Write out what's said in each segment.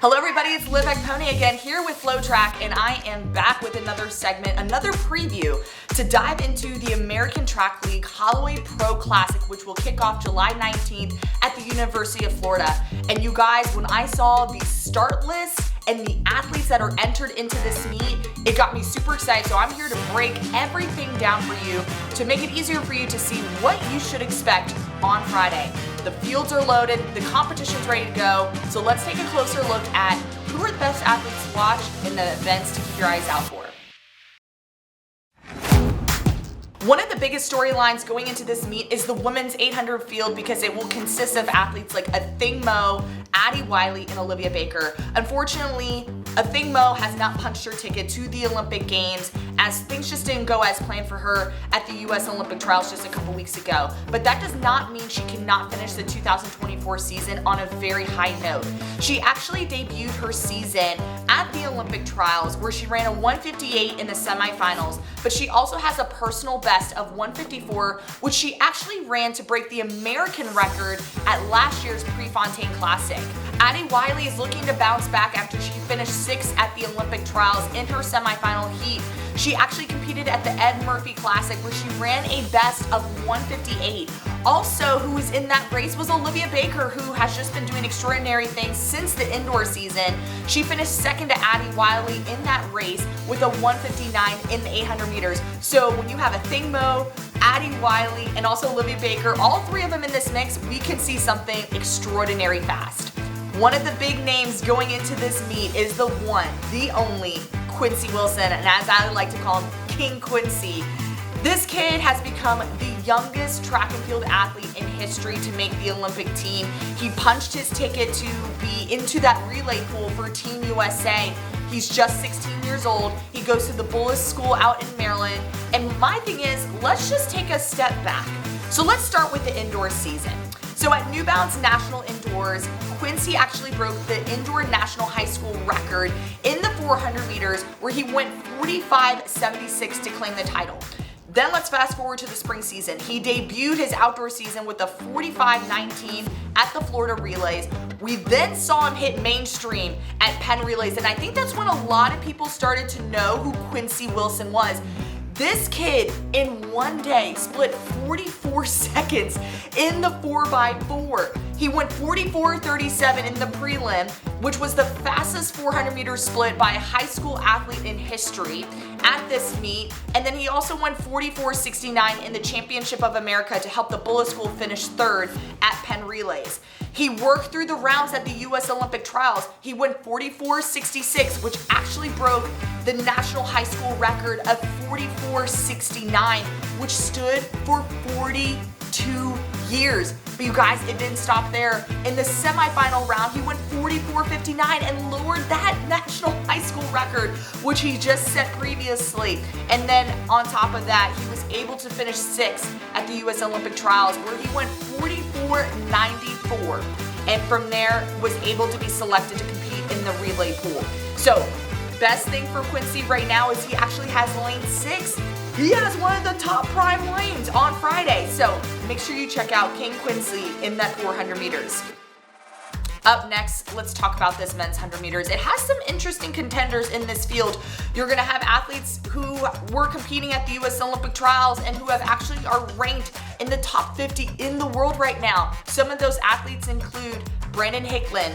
Hello everybody, it's Olivia Ekpone again here with FloTrack, and I am back with another segment, another preview to dive into the American Track League Holloway Pro Classic, which will kick off July 19th at the University of Florida. And you guys, when I saw the start list and the athletes that are entered into this meet, it got me super excited. So I'm here to break everything down for you to make it easier for you to see what you should expect on Friday. The fields are loaded, the competition's ready to go, so let's take a closer look at who are the best athletes to watch and the events to keep your eyes out for. One of the biggest storylines going into this meet is the women's 800 field, because it will consist of athletes like Athing Mu, Addie Wiley, and Olivia Baker. Unfortunately, Athing Mu has not punched her ticket to the Olympic Games, as things just didn't go as planned for her at the US Olympic trials just a couple weeks ago. But that does not mean she cannot finish the 2024 season on a very high note. She actually debuted her season at the Olympic trials, where she ran a 158 in the semifinals, but she also has a personal best of 154, which she actually ran to break the American record at last year's Prefontaine Classic. Addie Wiley is looking to bounce back after she finished 6th at the Olympic trials in her semifinal heat. She actually competed at the Ed Murphy Classic, where she ran a best of 158. Also, who was in that race was Olivia Baker, who has just been doing extraordinary things since the indoor season. She finished second to Addie Wiley in that race with a 159 in the 800 meters. So when you have Athing Mu, Addie Wiley, and also Olivia Baker, all three of them in this mix, we can see something extraordinary fast. One of the big names going into this meet is the one, the only, Quincy Wilson, and as I like to call him, King Quincy. This kid has become the youngest track and field athlete in history to make the Olympic team. He punched his ticket to be into that relay pool for Team USA. He's just 16 years old. He goes to the Bullis School out in Maryland. And my thing is, let's just take a step back. So let's start with the indoor season. So at New Balance National Indoors, Quincy actually broke the indoor national high school record in the 400 meters, where he went 45.76 to claim the title. Then let's fast forward to the spring season. He debuted his outdoor season with a 45.19 at the Florida Relays. We then saw him hit mainstream at Penn Relays, and I think that's when a lot of people started to know who Quincy Wilson was. This kid in one day split 44 seconds in the 4x4. He went 44.37 in the prelim, which was the fastest 400 meter split by a high school athlete in history at this meet. And then he also won 44.69 in the Championship of America to help the Bullis School finish 3rd at Penn Relays. He worked through the rounds at the US Olympic trials. He went 44.66, which actually broke the national high school record of 44.69, which stood for 42 years. But you guys, it didn't stop there. In the semifinal round, he went 44.59 and lowered that national high school record, which he just set previously. And then on top of that, he was able to finish 6th at the US Olympic trials, where he went 44.94. And from there, was able to be selected to compete in the relay pool. So, best thing for Quincy right now is he actually has lane 6. He has one of the top prime lanes on Friday. So make sure you check out King Quincy in that 400 meters. Up next, let's talk about this men's 100 meters. It has some interesting contenders in this field. You're gonna have athletes who were competing at the US Olympic trials and who have actually are ranked in the top 50 in the world right now. Some of those athletes include Brandon Hicklin,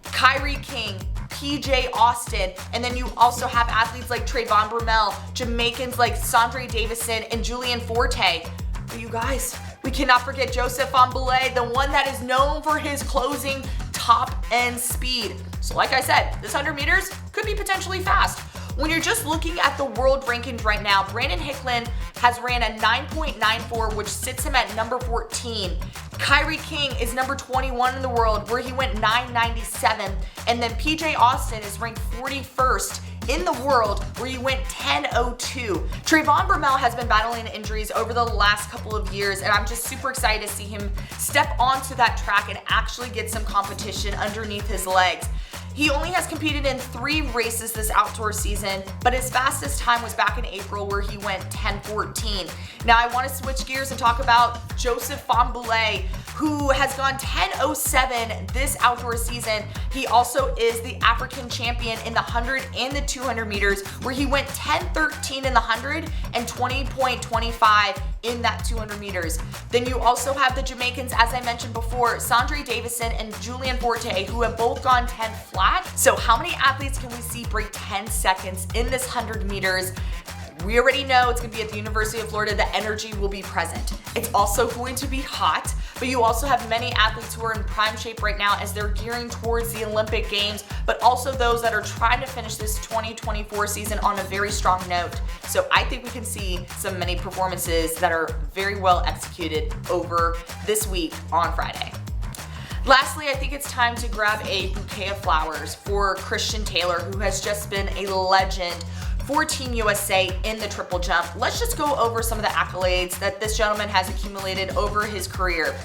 Kyrie King, PJ Austin, and then you also have athletes like Trayvon Bromell, Jamaicans like Sandre Davison and Julian Forte. But you guys, we cannot forget Joseph Ambulé, the one that is known for his closing top end speed. So like I said, this 100 meters could be potentially fast. When you're just looking at the world rankings right now, Brandon Hicklin has ran a 9.94, which sits him at number 14. Kyrie King is number 21 in the world, where he went 9.97. And then PJ Austin is ranked 41st in the world, where he went 10.02. Trayvon Bromell has been battling injuries over the last couple of years, and I'm just super excited to see him step onto that track and actually get some competition underneath his legs. He only has competed in 3 races this outdoor season, but his fastest time was back in April where he went 10:14. Now I want to switch gears and talk about Joseph Fahnbulleh, who has gone 10:07 this outdoor season. He also is the African champion in the 100 and the 200 meters, where he went 10:13 in the 100 and 20.25 in that 200 meters. Then you also have the Jamaicans, as I mentioned before, Sandre Davison and Julian Forte, who have both gone 10 flat. So how many athletes can we see break 10 seconds in this 100 meters? We already know it's gonna be at the University of Florida. The energy will be present. It's also going to be hot, but you also have many athletes who are in prime shape right now as they're gearing towards the Olympic Games, but also those that are trying to finish this 2024 season on a very strong note. So I think we can see some many performances that are very well executed over this week on Friday. Lastly, I think it's time to grab a bouquet of flowers for Christian Taylor, who has just been a legend for Team USA in the triple jump. Let's just go over some of the accolades that this gentleman has accumulated over his career.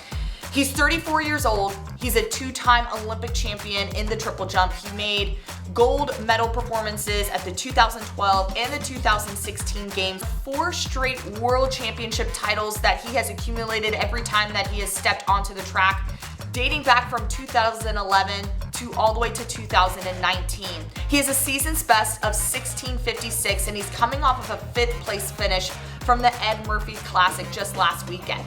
He's 34 years old. He's a 2-time Olympic champion in the triple jump. He made gold medal performances at the 2012 and the 2016 games. 4 straight world championship titles that he has accumulated every time that he has stepped onto the track, dating back from 2011 to all the way to 2019. He has a season's best of 16:56, and he's coming off of a 5th place finish from the Ed Murphy Classic just last weekend.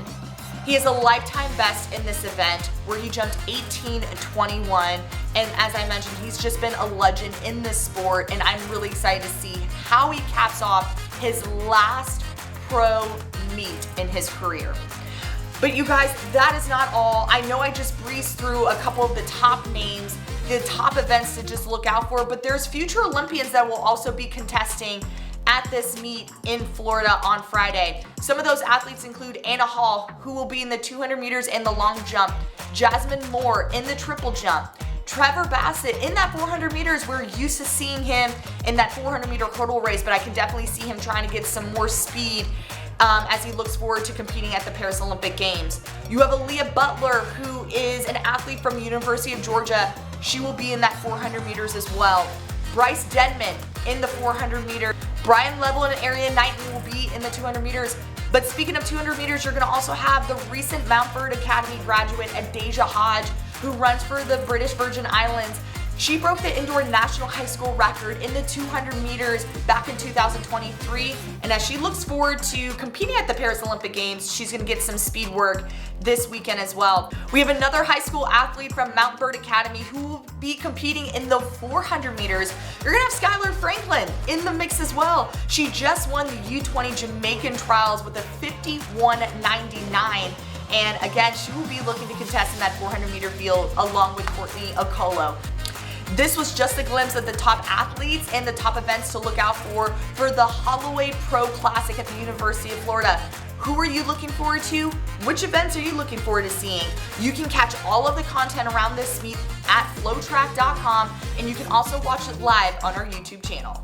He has a lifetime best in this event where he jumped 18:21, and as I mentioned, he's just been a legend in this sport, and I'm really excited to see how he caps off his last pro meet in his career. But you guys, that is not all. I know I just breezed through a couple of the top names, the top events to just look out for, but there's future Olympians that will also be contesting at this meet in Florida on Friday. Some of those athletes include Anna Hall, who will be in the 200 meters and the long jump, Jasmine Moore in the triple jump, Trevor Bassett in that 400 meters. We're used to seeing him in that 400 meter hurdle race, but I can definitely see him trying to get some more speed as he looks forward to competing at the Paris Olympic Games. You have Aaliyah Butler, who is an athlete from the University of Georgia. She will be in that 400 meters as well. Bryce Denman in the 400 meter. Brian Level and Arian Knighton will be in the 200 meters. But speaking of 200 meters, you're gonna also have the recent Mount Bird Academy graduate, Adasia Hodge, who runs for the British Virgin Islands. She broke the indoor national high school record in the 200 meters back in 2023. And as she looks forward to competing at the Paris Olympic Games, she's gonna get some speed work this weekend as well. We have another high school athlete from Mount Bird Academy who will be competing in the 400 meters. You're gonna have Skylar Franklin in the mix as well. She just won the U20 Jamaican trials with a 51.99. And again, she will be looking to contest in that 400 meter field along with Courtney Okolo. This was just a glimpse of the top athletes and the top events to look out for the Holloway Pro Classic at the University of Florida. Who are you looking forward to? Which events are you looking forward to seeing? You can catch all of the content around this meet at FloTrack.com, and you can also watch it live on our YouTube channel.